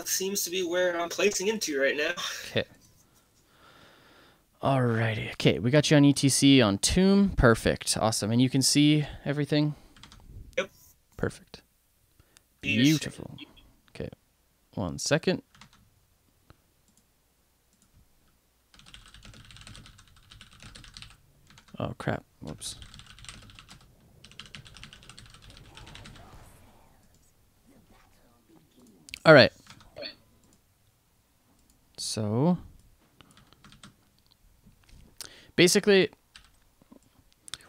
seems to be where I'm placing into right now. Okay. Alrighty. Okay, we got you on ETC on Tomb. Perfect. Awesome. And you can see everything? Yep. Perfect. Beautiful. Okay. 1 second. Oh, crap. Whoops. All right. So, basically,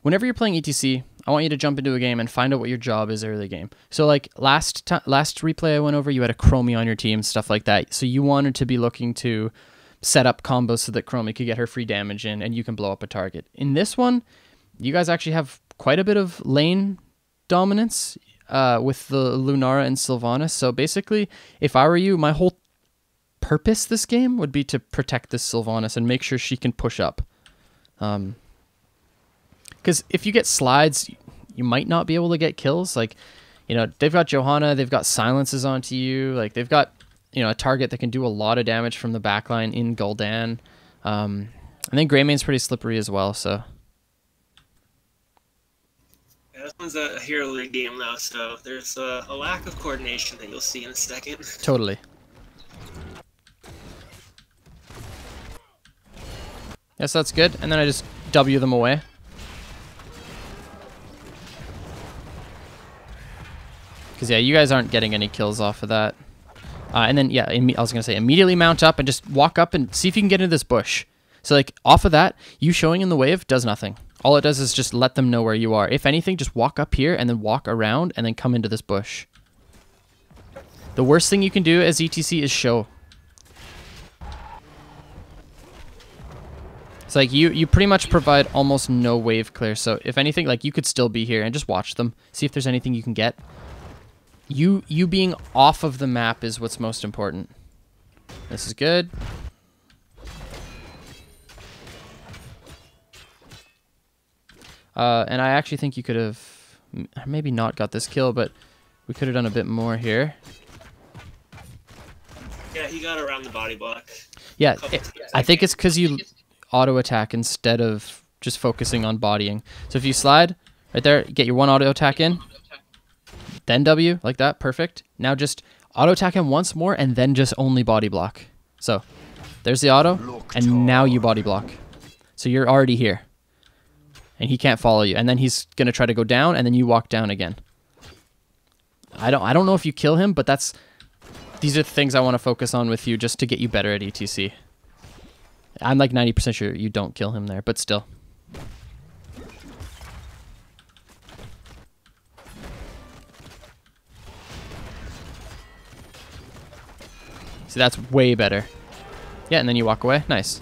whenever you're playing ETC, I want you to jump into a game and find out what your job is early game. So, like last replay I went over, you had a Chromie on your team, stuff like that. So you wanted to be looking to set up combos so that Chromie could get her free damage in, and you can blow up a target. In this one, you guys actually have quite a bit of lane dominance with the Lunara and Sylvanas. So basically, if I were you, my whole purpose this game would be to protect this Sylvanas and make sure she can push up. Because if you get slides, you might not be able to get kills. Like, you know, they've got Johanna, they've got silences onto you. Like, they've got, you know, a target that can do a lot of damage from the backline in Gul'dan. And then Greymane's pretty slippery as well, so... This one's a Hero League game, though, so there's a lack of coordination that you'll see in a second. Totally. Yes, that's good. And then I just W them away. Because, yeah, you guys aren't getting any kills off of that. And then, yeah, I was going to say, immediately mount up and just walk up and see if you can get into this bush. So, like, off of that, you showing in the wave does nothing. All it does is just let them know where you are. If anything, just walk up here and then walk around and then come into this bush. The worst thing you can do as ETC is show. It's like you pretty much provide almost no wave clear. So if anything, like, you could still be here and just watch them. See if there's anything you can get. You being off of the map is what's most important. This is good. And I actually think you could have maybe not got this kill, but we could have done a bit more here. Yeah, he got around the body block. Yeah, I think it's because you auto attack instead of just focusing on bodying. So if you slide right there, get your one auto attack in, then W, like that, perfect. Now just auto attack him once more and then just only body block. So there's the auto, and now you body block. So you're already here. And he can't follow you. And then he's going to try to go down, and then you walk down again. I don't know if you kill him, but these are the things I want to focus on with you just to get you better at ETC. I'm like 90% sure you don't kill him there, but still. See, that's way better. Yeah, and then you walk away. Nice.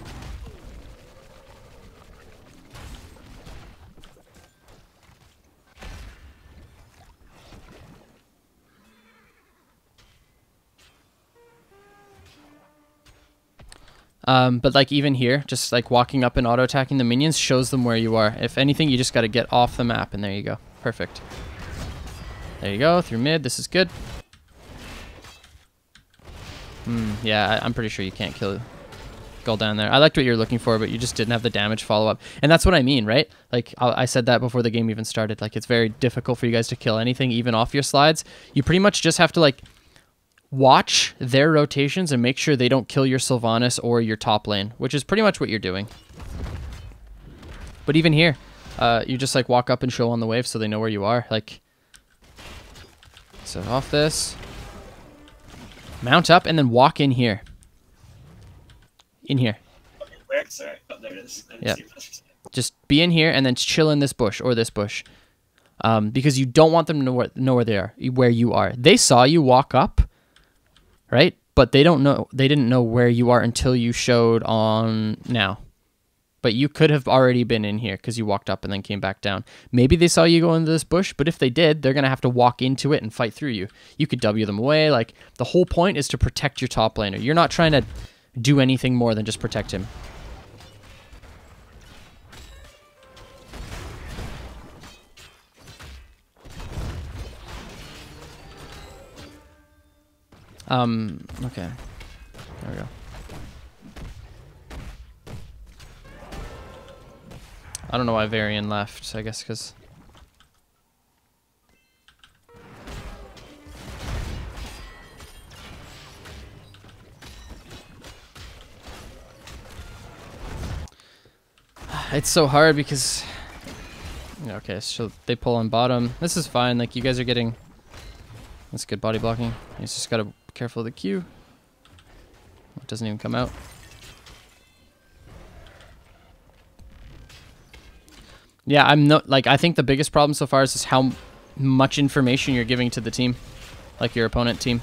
But like even here, just like walking up and auto attacking the minions shows them where you are. If anything, you just got to get off the map, and there you go. Perfect. There you go, through mid. This is good. Yeah, I'm pretty sure you can't kill Gul'dan there. I liked what you were looking for, but you just didn't have the damage follow-up. And that's what I mean, right? Like, I said that before the game even started. Like, it's very difficult for you guys to kill anything, even off your slides. You pretty much just have to, like, watch their rotations and make sure they don't kill your Sylvanas or your top lane, which is pretty much what you're doing. But even here, you just, like, walk up and show on the wave so they know where you are. Like, so off this. Mount up and then walk in here. In here. Okay, where? Sorry. Oh, there it is. Yeah. Just be in here and then chill in this bush or this bush. Because you don't want them to know where they are, where you are. They saw you walk up, right? But they didn't know where you are until you showed on now. But you could have already been in here because you walked up and then came back down. Maybe they saw you go into this bush, but if they did, they're going to have to walk into it and fight through you. You could W them away. Like, the whole point is to protect your top laner. You're not trying to do anything more than just protect him. Okay. There we go. I don't know why Varian left. I guess because... It's so hard because... Okay, so they pull on bottom. This is fine. Like, you guys are getting... That's good body blocking. You just gotta be careful of the Q. It doesn't even come out. Yeah, I'm not... Like, I think the biggest problem so far is just how much information you're giving to the team. Like, your opponent team.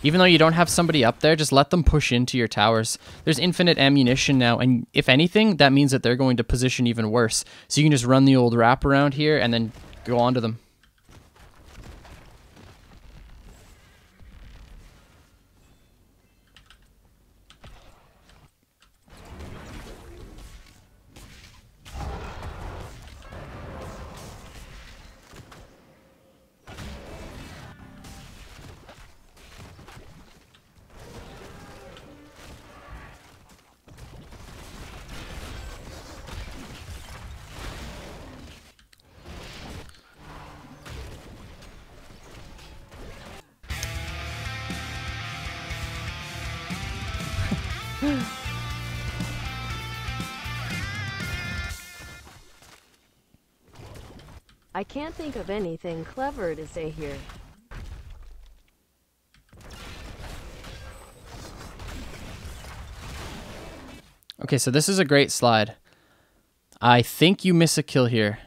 Even though you don't have somebody up there, just let them push into your towers. There's infinite ammunition now, and if anything, that means that they're going to position even worse. So you can just run the old wrap around here and then go on to them. I can't think of anything clever to say here. Okay, so this is a great slide. I think you miss a kill here.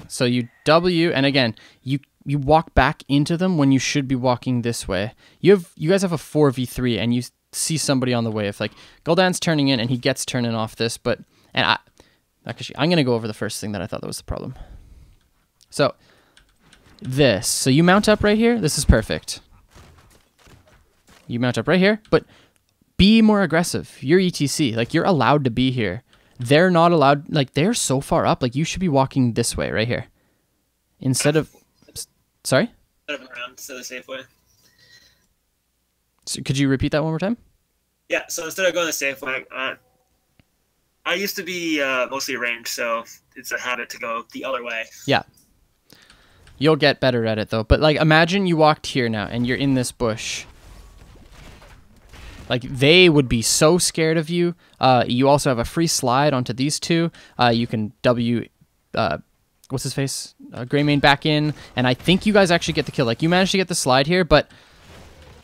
So you W, and again, you walk back into them when you should be walking this way. You guys have a 4v3, and you see somebody on the way. If like Gul'dan's turning in and he gets turning off this, but actually I'm gonna go over the first thing that I thought that was the problem. So this, so you mount up right here. This is perfect. You mount up right here, but be more aggressive. You're ETC, like you're allowed to be here. They're not allowed, like they're so far up, like you should be walking this way right here. Instead of, sorry? Instead of around, so the safe way. So could you repeat that one more time? Yeah, so instead of going the safe way, I used to be mostly ranged, so it's a habit to go the other way. Yeah. You'll get better at it though. But like imagine you walked here now and you're in this bush. Like, they would be so scared of you. You also have a free slide onto these two. You can W... what's his face? Greymane back in. And I think you guys actually get the kill. Like, you managed to get the slide here, but...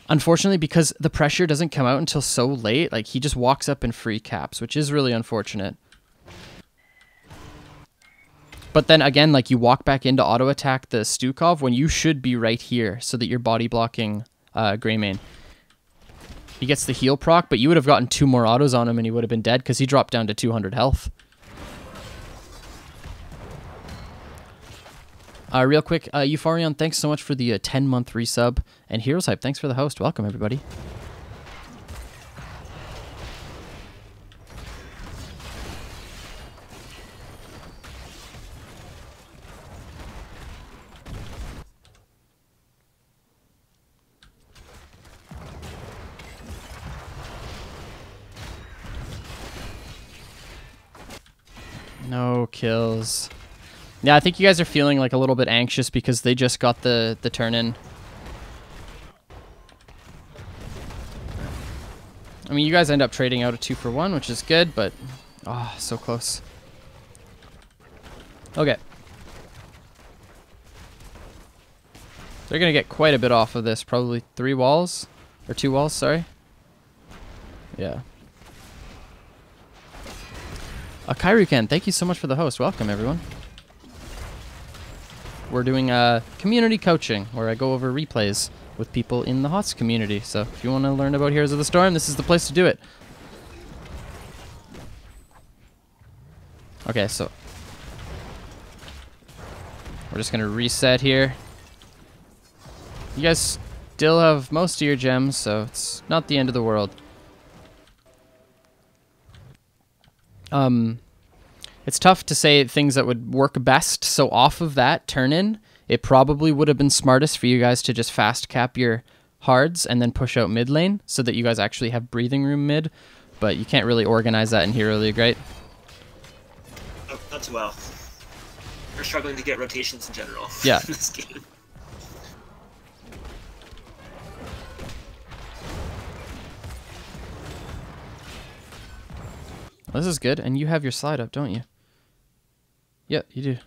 Unfortunately, because the pressure doesn't come out until so late, like, he just walks up and free caps, which is really unfortunate. But then, again, like, you walk back in to auto-attack the Stukov when you should be right here so that you're body blocking Greymane. He gets the heal proc, but you would have gotten 2 more autos on him and he would have been dead because he dropped down to 200 health. Real quick, Euphorion, thanks so much for the 10-month resub. And Heroes Hype, thanks for the host. Welcome, everybody. No kills. Yeah, I think you guys are feeling like a little bit anxious because they just got the turn in. I mean, you guys end up trading out a 2-for-1, which is good, but oh, so close. Okay. They're gonna get quite a bit off of this. Probably 3 walls or 2 walls. Sorry. Yeah. Kairuken, thank you so much for the host. Welcome, everyone. We're doing community coaching, where I go over replays with people in the HOTS community. So if you want to learn about Heroes of the Storm, this is the place to do it. Okay, so we're just going to reset here. You guys still have most of your gems, so it's not the end It's tough to say things that would work best. So off of that turn in, it probably would have been smartest for you guys to just fast cap your hards and then push out mid lane so that you guys actually have breathing room mid. But you can't really organize that in Hero League, right? Oh, not too well. We're struggling to get rotations in general. Yeah. In this game. This is good, and you have your slide up, don't you? Yep, you do.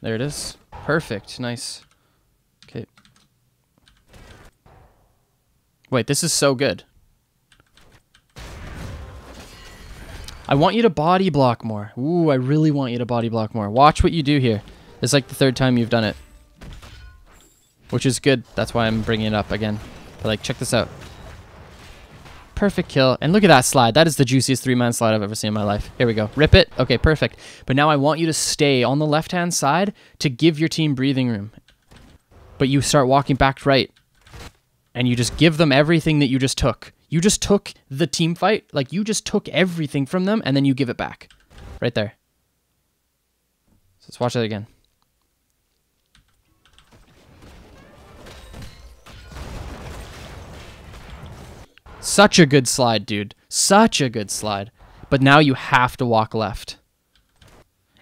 There it is. Perfect. Nice. Okay. Wait, this is so good. I want you to body block more. Ooh, I really want you to body block more. Watch what you do here. It's like the 3rd time you've done it. Which is good. That's why I'm bringing it up again. But like, check this out. Perfect kill. And look at that slide. That is the juiciest 3-man slide I've ever seen in my life. Here we go. Rip it. Okay, perfect. But now I want you to stay on the left-hand side to give your team breathing room. But you start walking back right. And you just give them everything that you just took. You just took the team fight. Like, you just took everything from them, and then you give it back. Right there. So let's watch that again. Such a good slide, dude. Such a good slide. But now you have to walk left.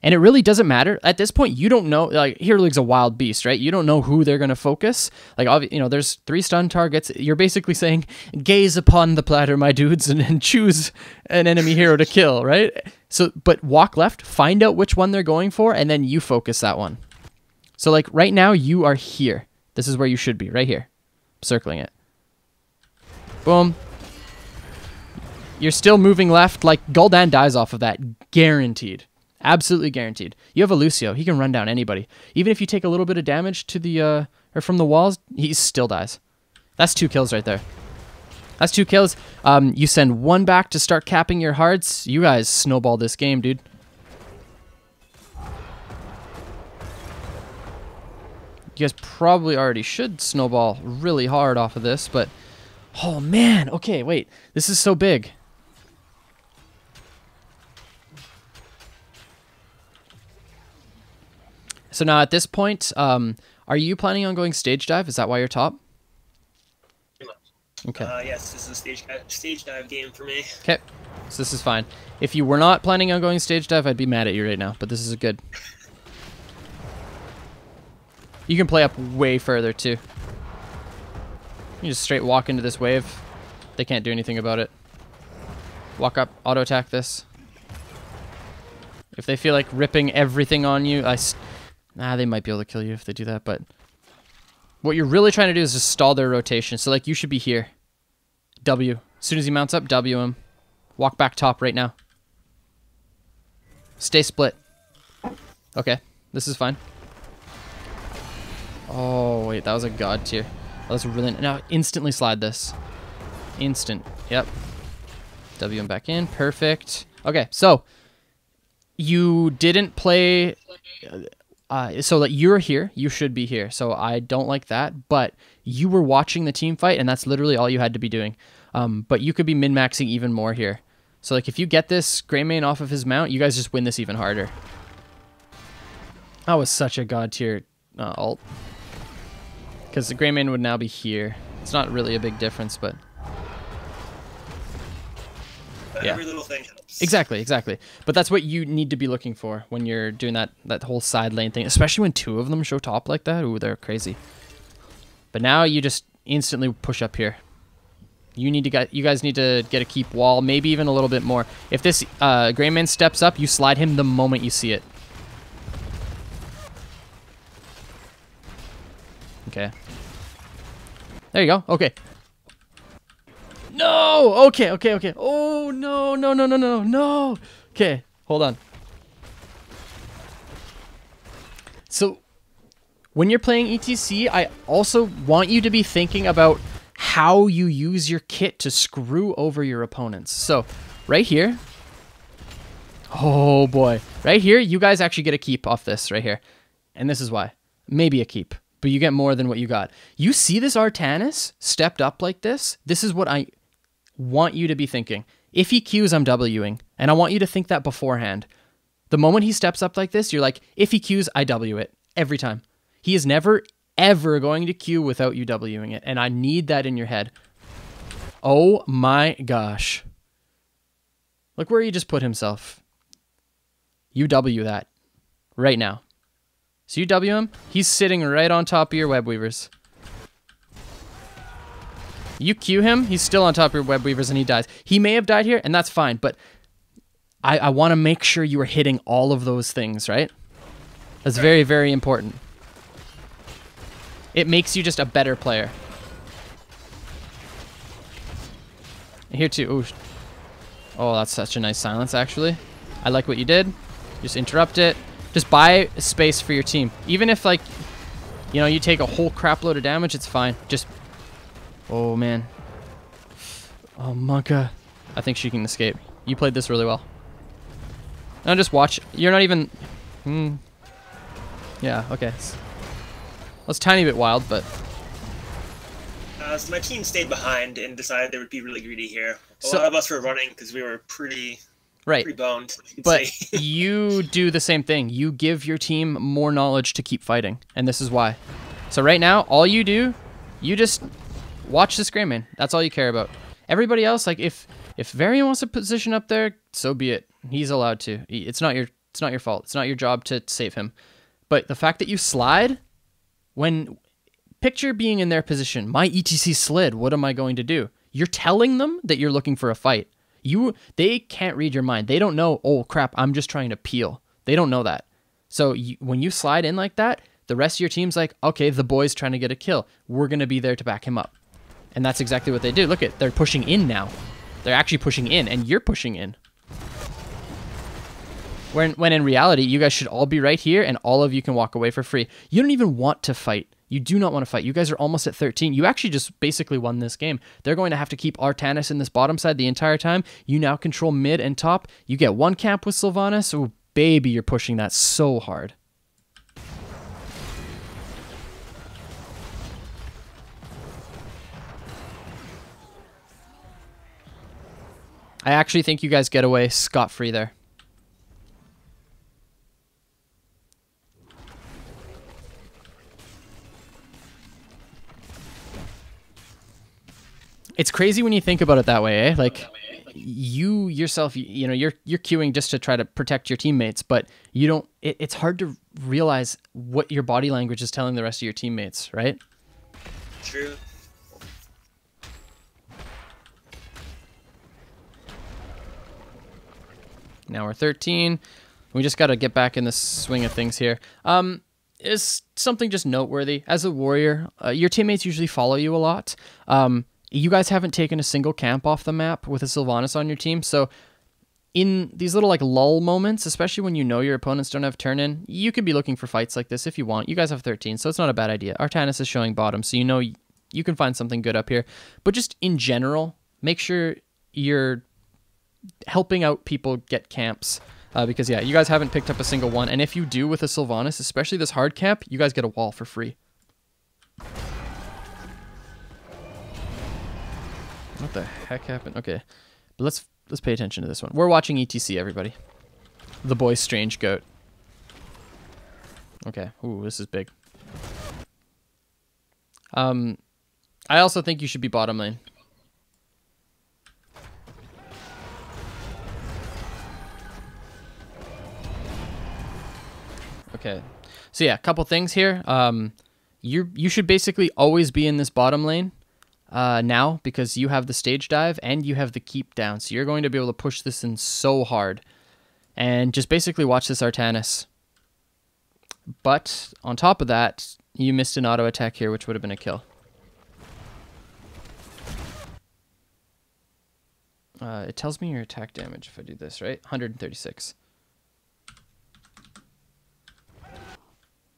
And it really doesn't matter. At this point, you don't know. Like, Hero League's a wild beast, right? You don't know who they're going to focus. Like, you know, there's 3 stun targets. You're basically saying, gaze upon the platter, my dudes, and choose an enemy hero to kill, right? So, but walk left, find out which one they're going for, and then you focus that one. So, like, right now, you are here. This is where you should be, right here. Circling it. Boom. You're still moving left. Like, Gul'dan dies off of that. Guaranteed. Absolutely guaranteed. You have a Lucio. He can run down anybody. Even if you take a little bit of damage to the or from the walls, he still dies. That's 2 kills right there. That's 2 kills. You send 1 back to start capping your hearts. You guys snowball this game, dude. You guys probably already should snowball really hard off of this, but oh man. Okay, wait. This is so big. So now at this point, are you planning on going stage dive? Is that why you're top? Okay. Yes, this is a stage dive game for me. Okay, so this is fine. If you were not planning on going stage dive, I'd be mad at you right now, but this is good. You can play up way further too. You just straight walk into this wave. They can't do anything about it. Walk up, auto attack this. If they feel like ripping everything on you, they might be able to kill you if they do that, but what you're really trying to do is just stall their rotation. So, like, you should be here. W. As soon as he mounts up, W him. Walk back top right now. Stay split. Okay, this is fine. Oh, wait, that was a god tier. Oh, that's really... Now, instantly slide this. Instant. Yep. W him back in. Perfect. Okay, so you didn't play... so that you're here, you should be here. So I don't like that, but you were watching the team fight, and that's literally all you had to be doing. But you could be min-maxing even more here. So like if you get this Greymane off of his mount, you guys just win this even harder. That was such a god tier ult. Because the Greymane would now be here. It's not really a big difference, but... But yeah. Every little thing helps. Exactly, exactly. But that's what you need to be looking for when you're doing that whole side lane thing, especially when 2 of them show top like that. Ooh, they're crazy. But now you just instantly push up here. You guys need to get a keep wall, maybe even a little bit more. If this Greymane steps up, you slide him the moment you see it. Okay. There you go. Okay. No! Okay, okay, okay. Oh, no, no, no, no, no, no. Okay, hold on. So, when you're playing ETC, I also want you to be thinking about how you use your kit to screw over your opponents. So, right here. Oh, boy. Right here, you guys actually get a keep off this right here. And this is why. Maybe a keep, but you get more than what you got. You see this Artanis stepped up like this? This is what I want you to be thinking. If he Qs, I'm Wing, and I want you to think that beforehand. The moment he steps up like this, you're like, if he Qs, I W it every time. He is never, ever going to Q without you Wing it. And I need that in your head. Oh my gosh. Look where he just put himself. You W that right now. So you W him, he's sitting right on top of your web weavers. You Q him, he's still on top of your web weavers and he dies. He may have died here, and that's fine, but I want to make sure you are hitting all of those things, right? That's very, very important. It makes you just a better player. Here too. Ooh. Oh, that's such a nice silence, actually. I like what you did. Just interrupt it. Just buy space for your team. Even if, like, you know, you take a whole crap load of damage, it's fine. Just... Oh, man. Oh, Monka. I think she can escape. You played this really well. Now just watch. You're not even... Yeah, okay. Well, it's a tiny bit wild, but... So my team stayed behind and decided they would be really greedy here. A So, lot of us were running because we were pretty boned, you could but say. you do the same thing. You give your team more knowledge to keep fighting, and this is why. So right now, all you do, you just watch this Greymane. That's all you care about. Everybody else, like if Varian wants to position up there, so be it. He's allowed to. It's not your fault. It's not your job to save him. But the fact that you slide, when picture being in their position, my ETC slid. What am I going to do? You're telling them that you're looking for a fight. They can't read your mind. They don't know, oh crap, I'm just trying to peel. They don't know that. So when you slide in like that, the rest of your team's like, okay, the boy's trying to get a kill. We're going to be there to back him up. And that's exactly what they do. Look they're pushing in now. They're actually pushing in, and you're pushing in. When in reality, you guys should all be right here, and all of you can walk away for free. You don't even want to fight. You do not want to fight. You guys are almost at 13. You actually just basically won this game. They're going to have to keep Artanis in this bottom side the entire time. You now control mid and top. You get one camp with Sylvanas. Oh, baby, you're pushing that so hard. I actually think you guys get away scot-free there. It's crazy when you think about it that way, eh? Like, you yourself, you know, you're queuing just to try to protect your teammates, but you don't. It's hard to realize what your body language is telling the rest of your teammates, right? True. Now we're 13. We just got to get back in the swing of things here. Is something just noteworthy as a warrior? Your teammates usually follow you a lot. You guys haven't taken a single camp off the map with a Sylvanas on your team, so in these little like lull moments, especially when you know your opponents don't have turn-in, you could be looking for fights like this if you want. You guys have 13, so it's not a bad idea. Artanis is showing bottom, so you know you can find something good up here. But just in general, make sure you're helping out people get camps. Because, yeah, you guys haven't picked up a single one, and if you do with a Sylvanas, especially this hard camp, you guys get a wall for free. What the heck happened? Okay, but let's pay attention to this one. We're watching ETC, everybody. The boy Strange Goat. Okay. Ooh, this is big. I also think you should be bottom lane. Okay. So yeah, a couple things here. You should basically always be in this bottom lane. Now, because you have the stage dive and you have the keep down, so you're going to be able to push this in so hard. And just basically watch this Artanis. But on top of that, you missed an auto attack here, which would have been a kill. It tells me your attack damage if I do this, right? 136.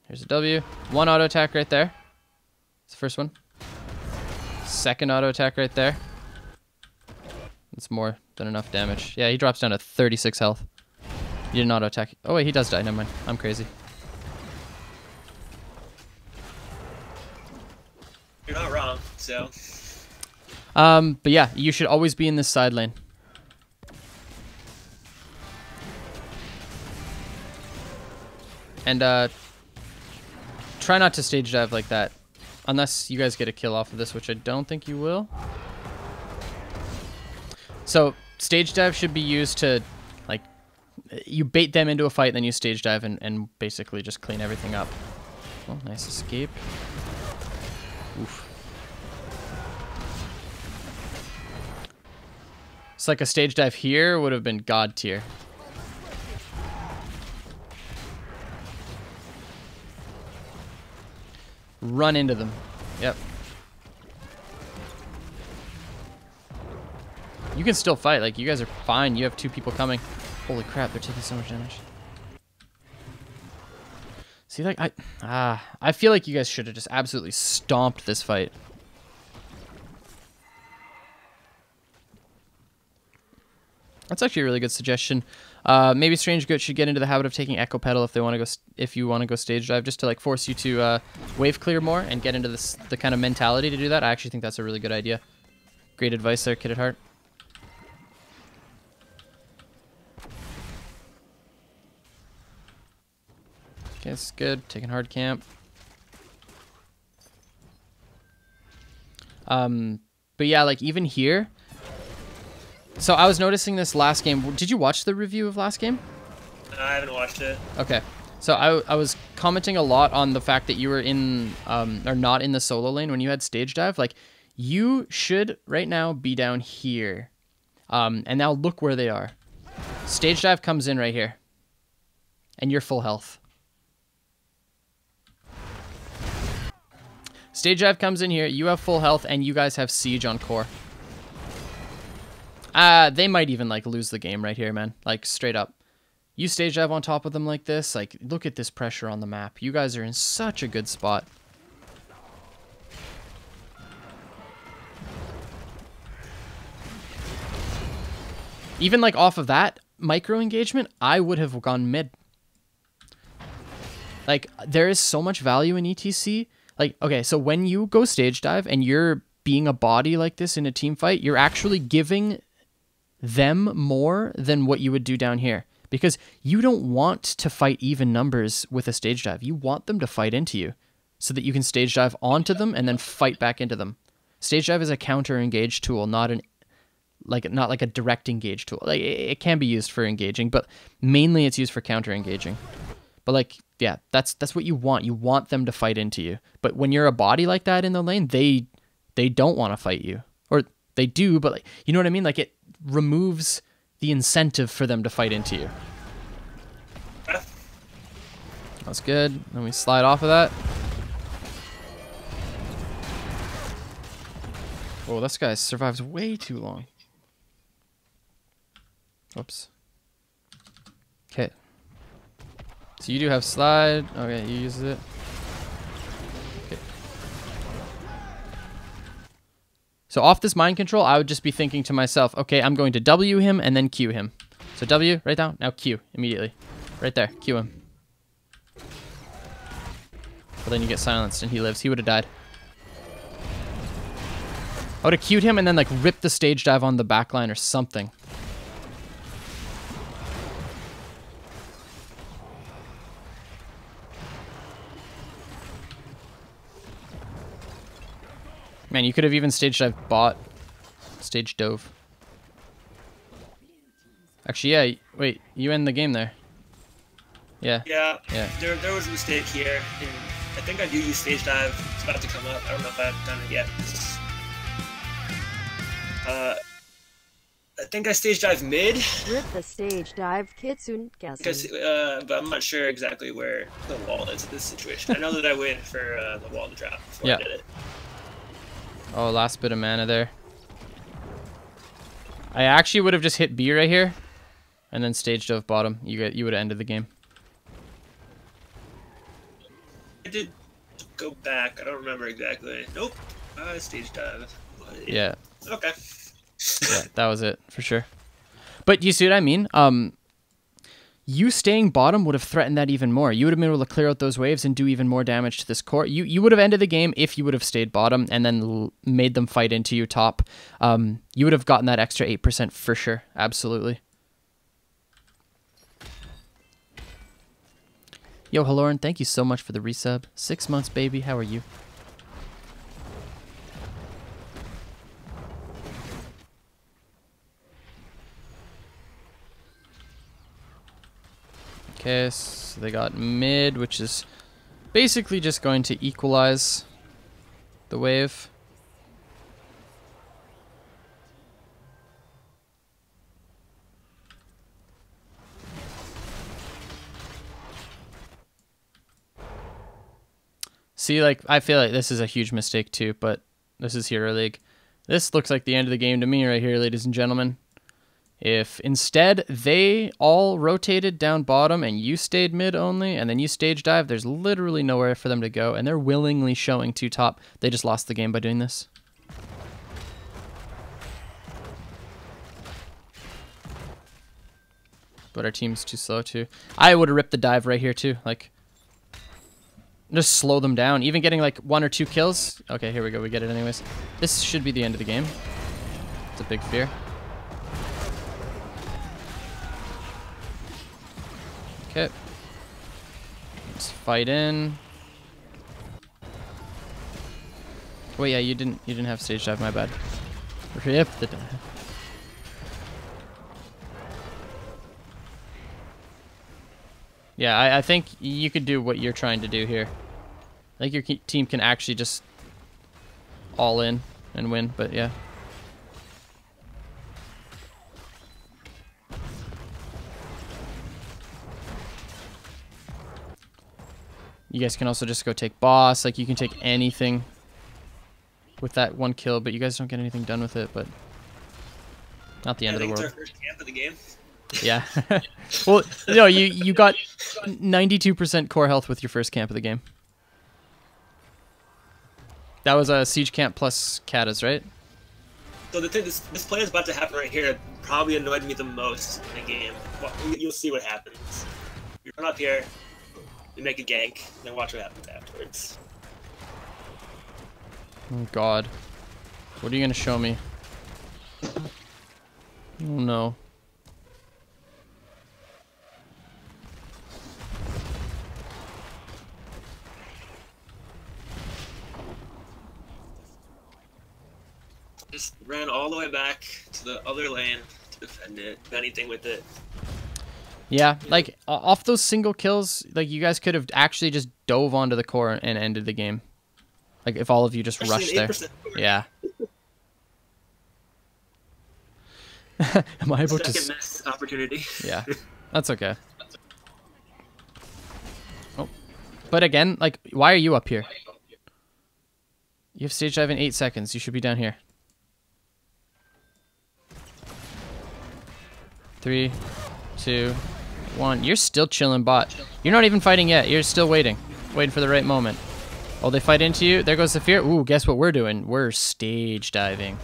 Here's a W. One auto attack right there. It's the first one. Second auto attack right there. That's more than enough damage. Yeah, he drops down to 36 health. You didn't auto attack. Oh wait, he does die. Never mind. I'm crazy. You're not wrong, so. But yeah, you should always be in this side lane. And try not to stage dive like that. Unless you guys get a kill off of this, which I don't think you will. So stage dive should be used to, like, you bait them into a fight, then you stage dive and basically just clean everything up. Oh, nice escape. Oof. It's like a stage dive here would have been god tier. Run into them. Yep. You can still fight. Like, you guys are fine. You have 2 people coming. Holy crap, they're taking so much damage. See, like, I feel like you guys should have just absolutely stomped this fight. That's actually a really good suggestion. Maybe Strange Goat should get into the habit of taking Echo Pedal if they want to go. If you want to go stage dive, just to like force you to wave clear more and get into the kind of mentality to do that. I actually think that's a really good idea. Great advice there, Kid at Heart. Okay, that's good. Taking hard camp. But yeah, like even here. So I was noticing this last game. Did you watch the review of last game? I haven't watched it. Okay. So I was commenting a lot on the fact that you were in, or not in the solo lane when you had stage dive. Like, you should right now be down here. And now look where they are. Stage dive comes in right here. And you're full health. Stage dive comes in here, you have full health, and you guys have siege on core. They might even, like, lose the game right here, man. Like, straight up. You stage dive on top of them like this, like, look at this pressure on the map. You guys are in such a good spot. Even, like, off of that micro engagement, I would have gone mid. Like, there is so much value in ETC. Like, okay, so when you go stage dive and you're being a body like this in a team fight, you're actually giving them more than what you would do down here. Because you don't want to fight even numbers with a stage dive. You want them to fight into you so that you can stage dive onto them and then fight back into them. Stage dive is a counter engage tool, not like a direct engage tool. Like, it can be used for engaging, but mainly it's used for counter engaging. But like, yeah, that's what you want. You want them to fight into you. But when you're a body like that in the lane, they don't want to fight you. Or they do, but like, you know what I mean? Like, it removes the incentive for them to fight into you. That's good. Then we slide off of that. Oh, this guy survives way too long. Oops. Okay. So you do have slide. Okay, you use it. Okay. So off this mind control, I would just be thinking to myself, okay, I'm going to W him and then Q him. So W, right down. Now Q immediately. Right there. Q him. But then you get silenced and he lives. He would have died. I would have Q'd him and then like ripped the stage dive on the backline or something. Man, you could have even stage dive bot. Stage dove. Actually, yeah. Wait, you end the game there. Yeah. Yeah. Yeah. There was a mistake here. And I think I do use stage dive. It's about to come up. I don't know if I've done it yet. I think I stage dive mid. Rip the stage dive, Kitsune Because, guessing. but I'm not sure exactly where the wall is in this situation. I know that I waited for the wall to drop before I did it. Oh, last bit of mana there. I actually would have just hit B right here, and then stage dove bottom. You would have ended the game. I did go back. I don't remember exactly. Nope. Stage dive. Yeah. Okay. Yeah, that was it for sure. But you see what I mean? You staying bottom would have threatened that even more. You would have been able to clear out those waves and do even more damage to this core. You would have ended the game if you would have stayed bottom and then made them fight into you top. You would have gotten that extra 8% for sure. Absolutely. Yo, Haloran, thank you so much for the resub. 6 months, baby. How are you? Okay, so they got mid, which is basically just going to equalize the wave. See, like, I feel like this is a huge mistake too, but this is Hero League. This looks like the end of the game to me right here, ladies and gentlemen. If instead they all rotated down bottom and you stayed mid only, and then you stage dive, there's literally nowhere for them to go, and they're willingly showing 2 top. They just lost the game by doing this. But our team's too slow too. I would have ripped the dive right here too, like... Just slow them down. Even getting like 1 or 2 kills. Okay, here we go. We get it anyways. This should be the end of the game. It's a big fear. Okay. Let's fight in. Wait, yeah, you didn't have stage dive, my bad. Rip the dive. Yeah, I think you could do what you're trying to do here. I think your team can actually just all in and win, but yeah. You guys can also just go take boss. Like, you can take anything with that 1 kill, but you guys don't get anything done with it, but not the end of the world. It's our first camp of the game. Yeah. Well, no, you got 92% core health with your first camp of the game. That was a siege camp plus Katas, right? So the thing, this play is about to happen right here. Probably annoyed me the most in the game. Well, you'll see what happens. You run up here, you make a gank, then watch what happens afterwards. Oh God, what are you gonna show me? Oh no. Just ran all the way back to the other lane to defend it, do anything with it. Yeah, like off those single kills, like you guys could have actually just dove onto the core and ended the game. Like if all of you just rushed there. Yeah. Am I able to? Second missed opportunity. Yeah, that's okay. Oh, but again, like, why are you up here? You have stage dive in 8 seconds. You should be down here. 3, 2, 1. You're still chilling bot. You're not even fighting yet. You're still waiting for the right moment. Oh, they fight into you. There goes the fear. Ooh, guess what we're doing? We're stage diving.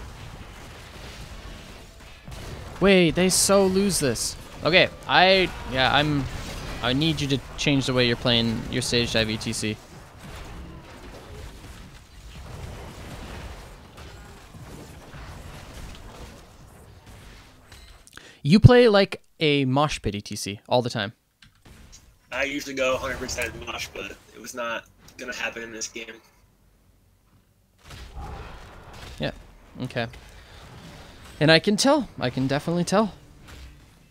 Wait, they so lose this. Okay, I need you to change the way you're playing your stage dive ETC. You play like a mosh pit ETC all the time. I usually go 100% mosh, but it was not gonna happen in this game. Yeah, okay. And I can tell. I can definitely tell.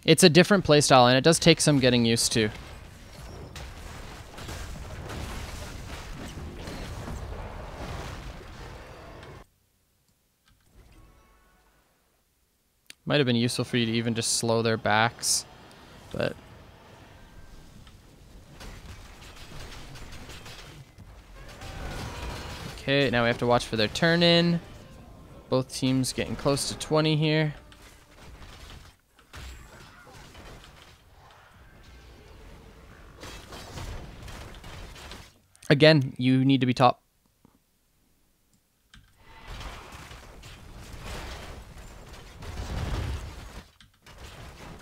It's a different playstyle, and it does take some getting used to. Might have been useful for you to even just slow their backs, but... Okay, now we have to watch for their turn in. Both teams getting close to 20 here. Again, you need to be top.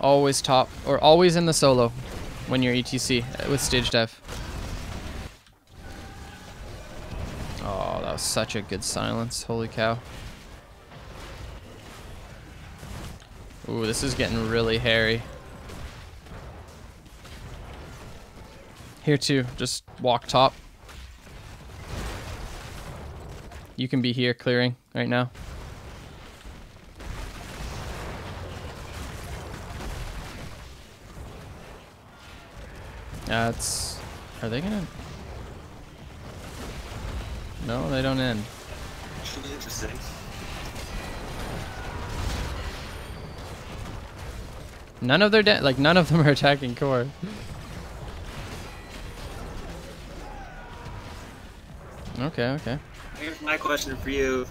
Always top, or always in the solo when you're ETC with stage dive. Oh, that was such a good silence. Holy cow. Ooh, this is getting really hairy. Here too, just walk top. You can be here clearing right now. That's... Are they gonna... No, they don't end. Actually interesting. None of their none of them are attacking core. Okay. Here's my question for you.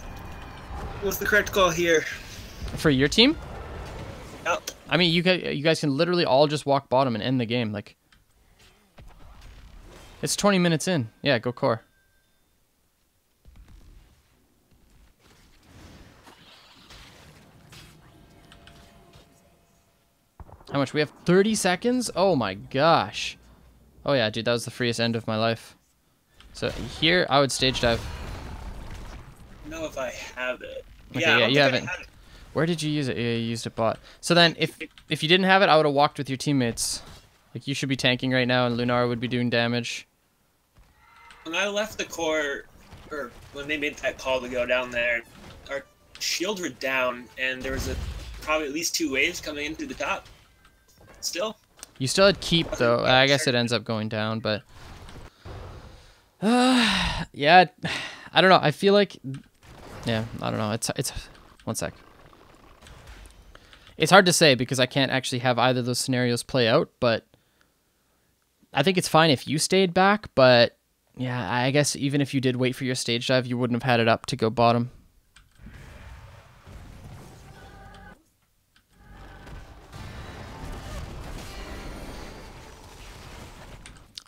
What's the correct call here? For your team? Yep. I mean, you guys can literally all just walk bottom and end the game. Like, it's 20 minutes in. Yeah, go core. How much? We have 30 seconds? Oh my gosh. Oh yeah, dude, that was the freest end of my life. So here, I would stage dive. I don't know if I have it. Okay, yeah, you haven't. Where did you use it? Yeah, you used it bot. So then, if you didn't have it, I would have walked with your teammates. Like, you should be tanking right now, and Lunar would be doing damage. When I left the core, or when they made that call to go down there, our shields were down, and there was probably at least 2 waves coming in through the top. Still? You still had keep, though. I guess it ends up going down, but... yeah, I don't know. I feel like... Yeah, I don't know. It's... One sec. It's hard to say because I can't actually have either of those scenarios play out, but... I think it's fine if you stayed back, but... Yeah, I guess even if you did wait for your stage dive, you wouldn't have had it up to go bottom.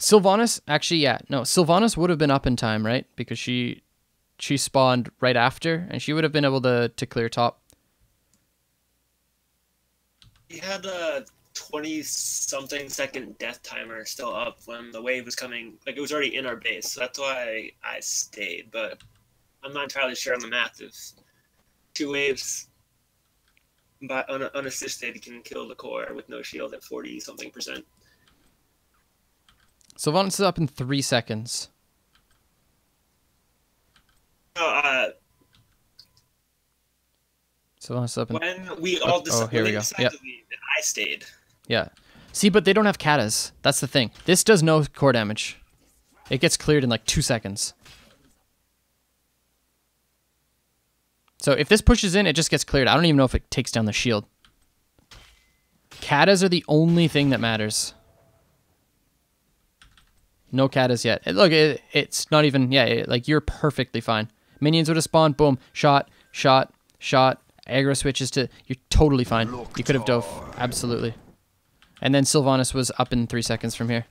Sylvanas, actually, yeah. No, Sylvanas would have been up in time, right? Because she spawned right after, and she would have been able to clear top. He had a 20-something second death timer still up when the wave was coming. Like, it was already in our base, so that's why I stayed. But I'm not entirely sure on the math if 2 waves by unassisted can kill the core with no shield at 40-something%. Sylvanas is up in 3 seconds. Sylvanas is up in... When we all decided, here we go. Yep. To leave, I stayed. Yeah. See, but they don't have katas. That's the thing. This does no core damage. It gets cleared in like 2 seconds. So if this pushes in, it just gets cleared. I don't even know if it takes down the shield. Katas are the only thing that matters. No katas yet. Look, it's not even... Yeah, like, you're perfectly fine. Minions would have spawned. Boom. Shot. Aggro switches to... You're totally fine. You could have dove. Absolutely. And then Sylvanas was up in 3 seconds from here.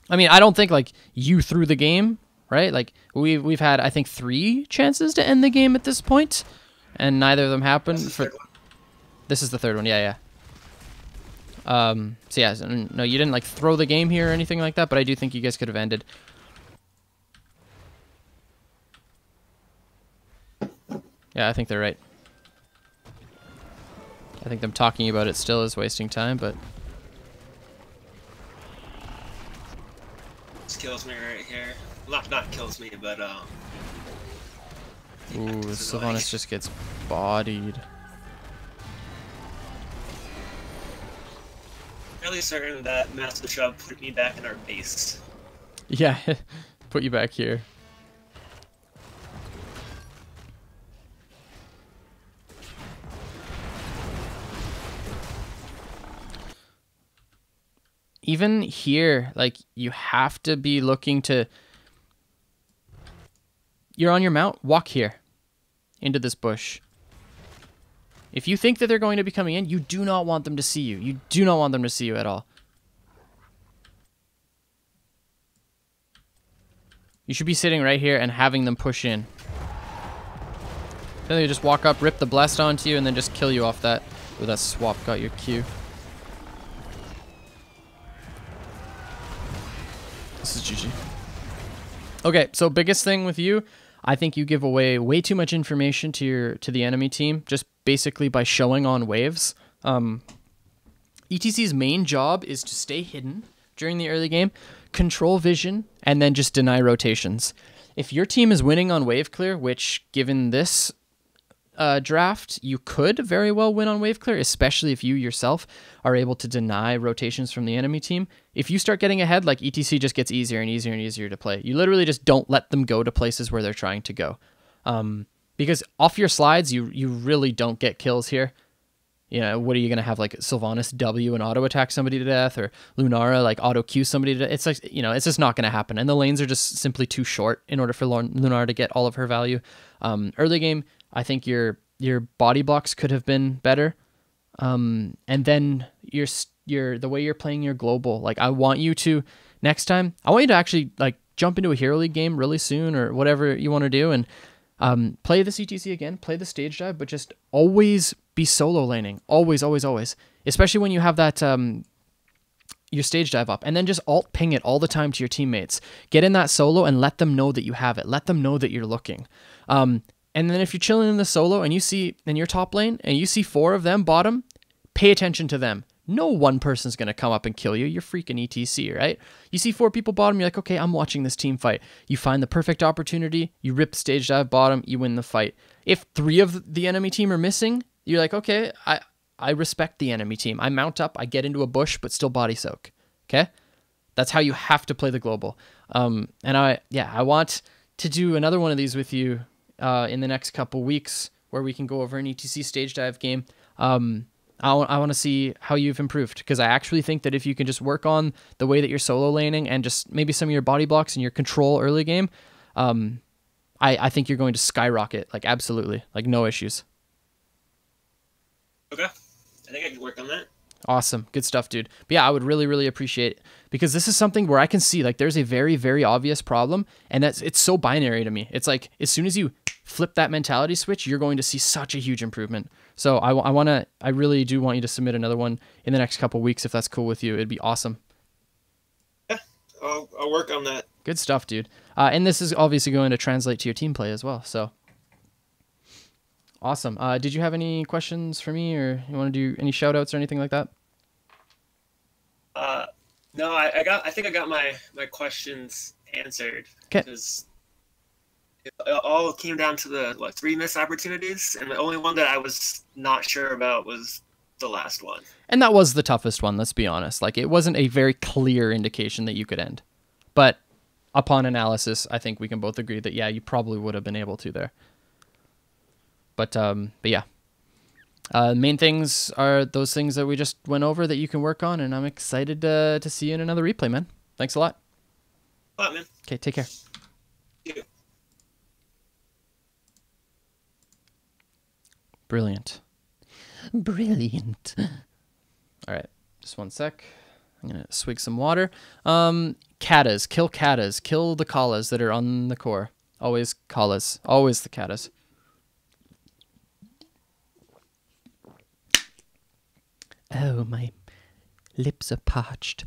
I mean, I don't think, like, you threw the game, right? Like, we've had, I think, 3 chances to end the game at this point, and neither of them happened. This is the third one. Yeah. So yeah, no, you didn't like throw the game here or anything like that, but I do think you guys could have ended. Yeah, I think they're right. I think them talking about it still is wasting time, but... This kills me right here. Not kills me, but Ooh, Sylvanas just gets bodied. Fairly certain that Master Shove put me back in our base. Yeah, put you back here. Even here, like, you have to be looking to... You're on your mount, walk here. Into this bush. If you think that they're going to be coming in, you do not want them to see you. You do not want them to see you at all. You should be sitting right here and having them push in. Then they just walk up, rip the blast onto you, and then just kill you off that. Ooh, that swap got your Q. This is GG. Okay, so biggest thing with you, I think you give away way too much information to the enemy team, just basically by showing on waves. ETC's main job is to stay hidden, during the early game, control vision, and then just deny rotations. If your team is winning on wave clear, which given this draft, you could very well win on wave clear, especially if you yourself are able to deny rotations from the enemy team. If you start getting ahead, like ETC just gets easier and easier and easier to play. You literally just don't let them go to places where they're trying to go. Because off your slides, you really don't get kills here. You know, what are you going to have, like Sylvanas W and auto attack somebody to death, or Lunara like auto Q somebody to death? It's like, you know, it's just not going to happen. And the lanes are just simply too short in order for Lunara to get all of her value. Early game, I think your body blocks could have been better. And then the way you're playing your global, like I want you to next time, I want you to actually like jump into a Hero League game really soon or whatever you want to do, and play the CTC again, play the stage dive, but just always be solo laning. Always, always, always. Especially when you have that your stage dive up, and then just alt ping it all the time to your teammates. Get in that solo and let them know that you have it. Let them know that you're looking. And then if you're chilling in the solo and you see in your top lane and you see 4 of them bottom, pay attention to them. No one person's going to come up and kill you. You're freaking ETC, right? You see 4 people bottom, you're like, okay, I'm watching this team fight. You find the perfect opportunity, you rip stage dive bottom, you win the fight. If 3 of the enemy team are missing, you're like, okay, I respect the enemy team. I mount up, I get into a bush, but still body soak, okay? That's how you have to play the global. And I want to do another one of these with you in the next couple weeks where we can go over an ETC stage dive game. I want to see how you've improved, because I actually think that if you can just work on the way that you're solo laning and just maybe some of your body blocks and your control early game, I think you're going to skyrocket, like absolutely, like no issues. Okay, I think I can work on that. Awesome. Good stuff, dude. But yeah, I would really, really appreciate it, because this is something where I can see like there's a very, very obvious problem, and it's so binary to me. It's like as soon as you flip that mentality switch, you're going to see such a huge improvement. So I really do want you to submit another one in the next couple weeks if that's cool with you. It'd be awesome. Yeah, I'll work on that. Good stuff, dude. And this is obviously going to translate to your team play as well. So awesome. Did you have any questions for me, or you want to do any shout outs or anything like that? No, I think I got my questions answered. Okay. Because it all came down to the 3 missed opportunities, and the only one that I was not sure about was the last one. And that was the toughest one, let's be honest. Like, it wasn't a very clear indication that you could end. But upon analysis, I think we can both agree that, yeah, you probably would have been able to there. But yeah. Main things are those things that we just went over that you can work on, and I'm excited to see you in another replay, man. Thanks a lot. Bye, man. Okay, take care. You. Brilliant. Brilliant. All right, just one sec. I'm going to swig some water. Katas. Kill katas. Kill the kalas that are on the core. Always kalas. Always the katas. Oh, my lips are parched.